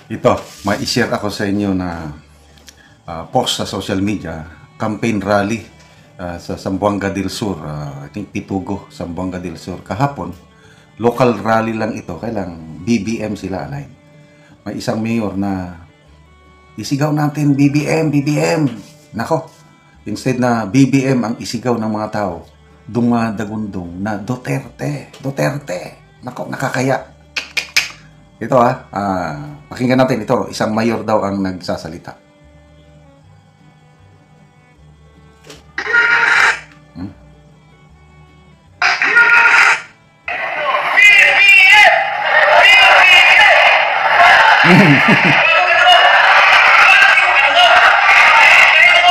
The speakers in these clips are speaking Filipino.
Ito, may i-share ako sa inyo na post sa social media, campaign rally sa Zamboanga del Sur, I think Pitugo, Zamboanga del Sur. Kahapon, local rally lang ito, kailang BBM sila align. May isang mayor na isigaw natin BBM, BBM. Nako, instead na BBM ang isigaw ng mga tao, dumadagundong na Duterte, Duterte. Nako, nakakaya. Ito pakinggan natin ito. Isang mayor daw ang nagsasalita.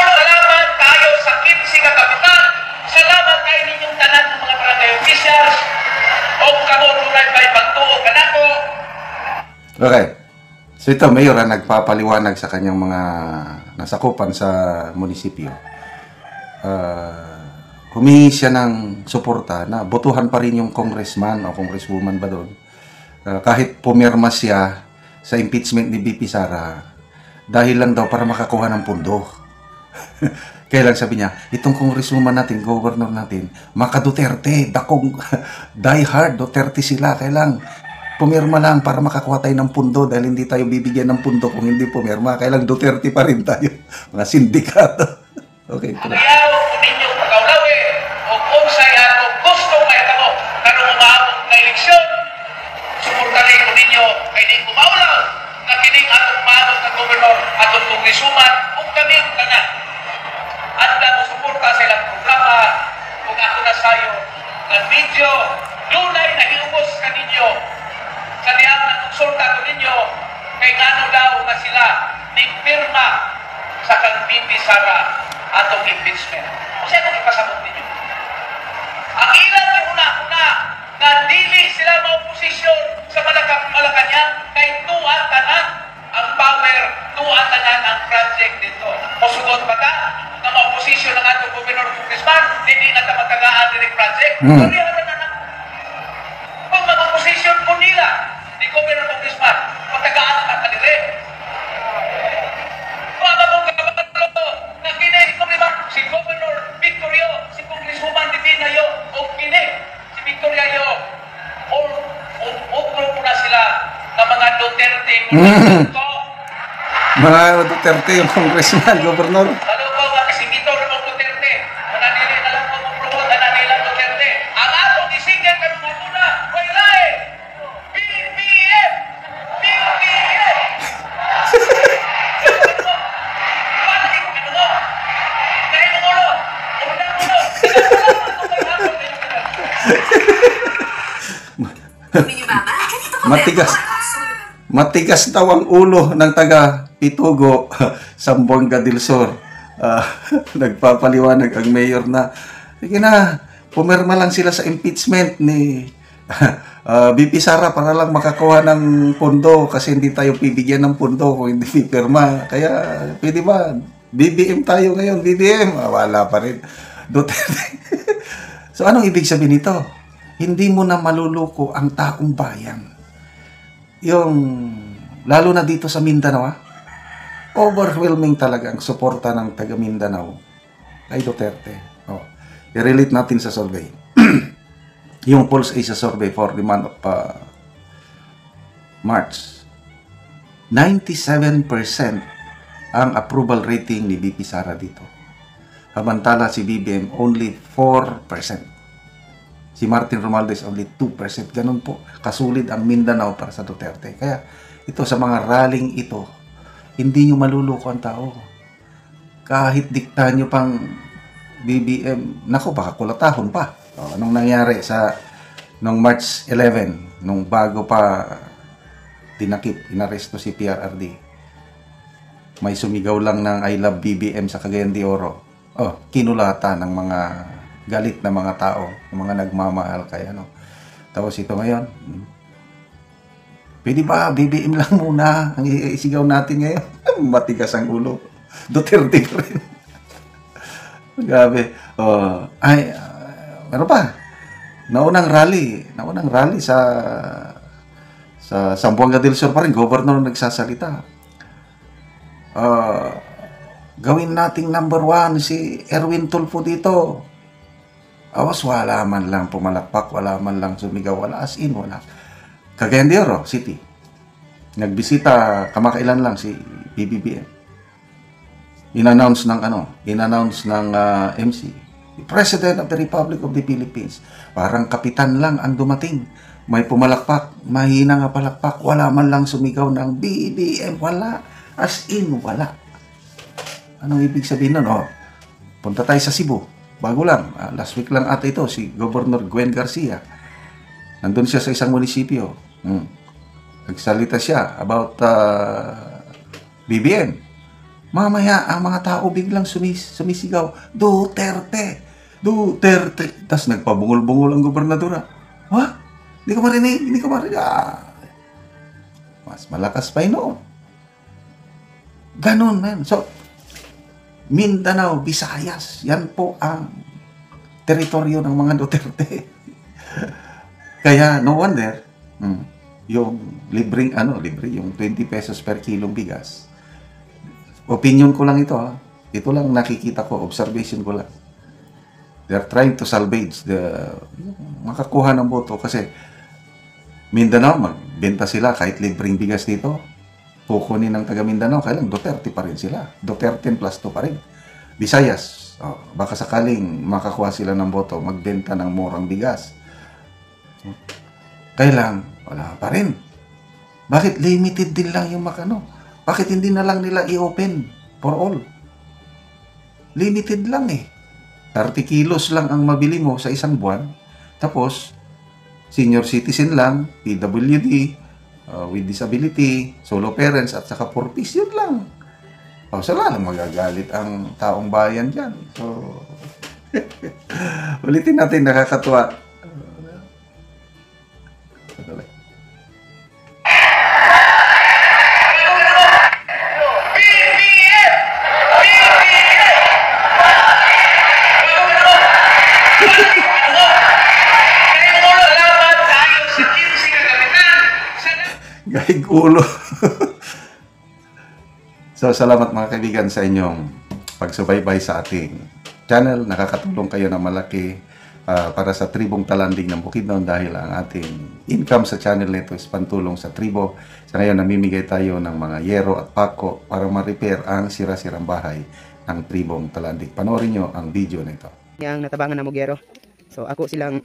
Salamat tayo sa 15 ka kapitan. Salamat kay ninyong tanan ng mga barangay officials. O kamo dunay bay pagtuo kanako. Okay. So ito, mayor ang nagpapaliwanag sa kanyang mga nasakupan sa munisipyo. Humingi siya ng suporta na botohan pa rin yung congressman o congresswoman ba doon. Kahit pumirma siya sa impeachment ni BP Sara dahil lang daw para makakuha ng pundo. Kaya lang sabi niya, itong congresswoman natin, governor natin, maka Duterte, dakong die hard, Duterte sila. Kaya lang, pumirma lang para makakuha tayo ng pundo dahil hindi tayo bibigyan ng pundo kung hindi pumirma. Kaya lang Duterte pa rin tayo. Mga sindikato. Okay. Ayaw ko ninyong pagkaulawi o kung saya o gusto may kamo karong umaabot na eleksyon. Suportahin ko ninyo kay di kumaulaw na kining atong maabot na gobernador atong congresswoman o kami ang tanan. At mo suporta sa ilang programa kung ako na sayo ng video lunay na hiubos ka ninyo sa diyang na konsulta ko ninyo kay ngano daw na sila ni pirma sa kang BP Sara atong impeachment. Kasi akong ipasabot ninyo. Ang ilang ay una-una na dili sila maoposisyon sa Malacanang kay tuwan tanan ang power, tuwan tanan ang project dito. Musugot pa ta na maoposisyon ng atong gobernador congressman, hindi na ta magtagaan din project. Karihan na na. Kung mag-oposisyon po nila, ni gobernador congressman, magtagaan na kanila. Si Governor Victorio, si Congresswoman Divina yo, o kini, si Victoria yo, otro po na sila na mga Duterte. Mga Duterte yung congressman, governor. Ano po nga kasi dito ng Duterte, mananili na lang po ng promote, nananila Duterte. Ang atong isingan ka nung muna, wala eh! BBM! BBM! Matigas daw ang ulo ng taga Pitugo, Zamboanga del Sur. Nagpapaliwanag ang mayor na, sige na, pumirma lang sila sa impeachment ni BP Sara para lang makakuha ng pondo kasi hindi tayo bibigyan ng pondo kung hindi pipirma. Kaya, pwede ba? BBM tayo ngayon, BBM. Wala pa rin. Duterte. So, anong ibig sabihin nito? Hindi mo na maluluko ang taong bayan. Yung, lalo na dito sa Mindanao, overwhelming talaga ang suporta ng taga Mindanao kay Duterte. I-relate natin sa survey. Yung Pulse Asia survey for the month of March. 97% ang approval rating ni BP Sara dito. Samantala si BBM only 4%. Si Martin Romualdez only 2%. Ganun po kasulid ang Mindanao para sa Duterte. Kaya ito sa mga rallying ito, hindi nyo maluluko ang tao. Kahit diktahan nyo pang BBM, nako baka kulatahon pa. Anong nangyari sa nung March 11, nung bago pa tinakip, inaresto si PRRD. May sumigaw lang ng I love BBM sa Cagayan de Oro. Kinulata ng mga galit na mga tao, ng mga nagmamahal kaya Tapos ito ngayon, pwede ba BBM lang muna ang isigaw natin ngayon? Matigas ang ulo. Duterte pa rin. Grabe. Meron pa. Naunang rally sa Sa Zamboanga del Sur pa rin, governor nagsasalita. Gawin nating number 1 si Erwin Tulfo dito. Awas, wala man lang pumalakpak, wala man lang sumigaw, wala as in, wala. Cagayan de Oro City. Nagbisita kamakailan lang si BBBM. Inannounce ng MC, the President of the Republic of the Philippines. Parang kapitan lang ang dumating. May pumalakpak, mahina nga palakpak, wala man lang sumigaw ng BBM, wala. As in, wala. Anong ibig sabihin nun? Punta tayo sa Cebu. Bago lang, last week lang ata ito, si Governor Gwen Garcia. Nandun siya sa isang munisipyo. Nagsalita siya about BBM. Mamaya, ang mga tao biglang sumisigaw, Duterte! Duterte! Tapos nagpabungol-bungol ang gobernadora. Hindi ko marinig. Mas malakas pa yun. Ganon, man. So, Mindanao, Visayas, yan po ang teritoryo ng mga Duterte. Kaya, no wonder, yung libre, yung 20 pesos per kilong bigas. Opinion ko lang ito, Ito lang nakikita ko, observation ko lang. They're trying to salvage makakuha ng boto kasi Mindanao, magbenta sila kahit libreng bigas dito. Kukunin ng taga Mindanao, kailang Duterte pa rin sila. Duterte plus 2 pa rin. Visayas, baka sakaling makakuha sila ng boto, magbenta ng murang bigas. Kailang, wala pa rin. Bakit limited din lang yung Bakit hindi na lang nila i-open for all? Limited lang 30 kilos lang ang mabili mo sa isang buwan. Tapos, senior citizen lang, PWD, with disability, solo parents, at saka 4-piece, yun lang. Sala lang magagalit ang taong bayan dyan. So, ulitin natin, nakakatuwa. Gaig ulo. So, salamat mga kaibigan sa inyong pagsubaybay sa ating channel. Nakakatulong kayo ng malaki para sa tribong Talanding ng Bukidnon dahil ang ating income sa channel nito is pantulong sa tribo. Sa ngayon, namimigay tayo ng mga yero at pako para ma-repair ang sira-sirang bahay ng tribong Talanding. Panoorin nyo ang video nito. Yang natabangan na mugero. So, ako silang,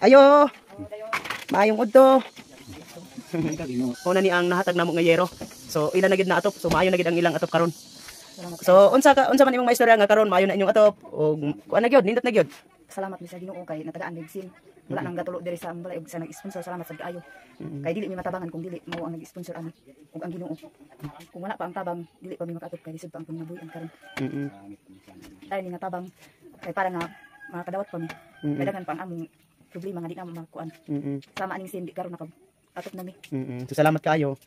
ayo! Maayong udto! Una ni ang nahatag namo nga yero. So ila nagid na atop. So maayo nagid ang ilang atop karon. So unsa man imong maistorya nga karon maayo na inyong atop og kuan na gyud nindot na gyud. Salamat mi sa Ginoo kay natagaan bigsin. Wala nang gatulo diri sa balay og sa nag-sponsor salamat sa kaayo. Kay dili mi matabangan kung dili mao ang nag-sponsor ana ug ang Ginoo. Kung wala pa ang tabang dili pa mi makaatop kay lisod pa ang panginabuhi karon. Tayo ni nga tabang kay para nga makadawat pa mi. Kay daghan pa ang among problema nga di na makuan. Sama aning sindi karon atop nami. So salamat kaayo.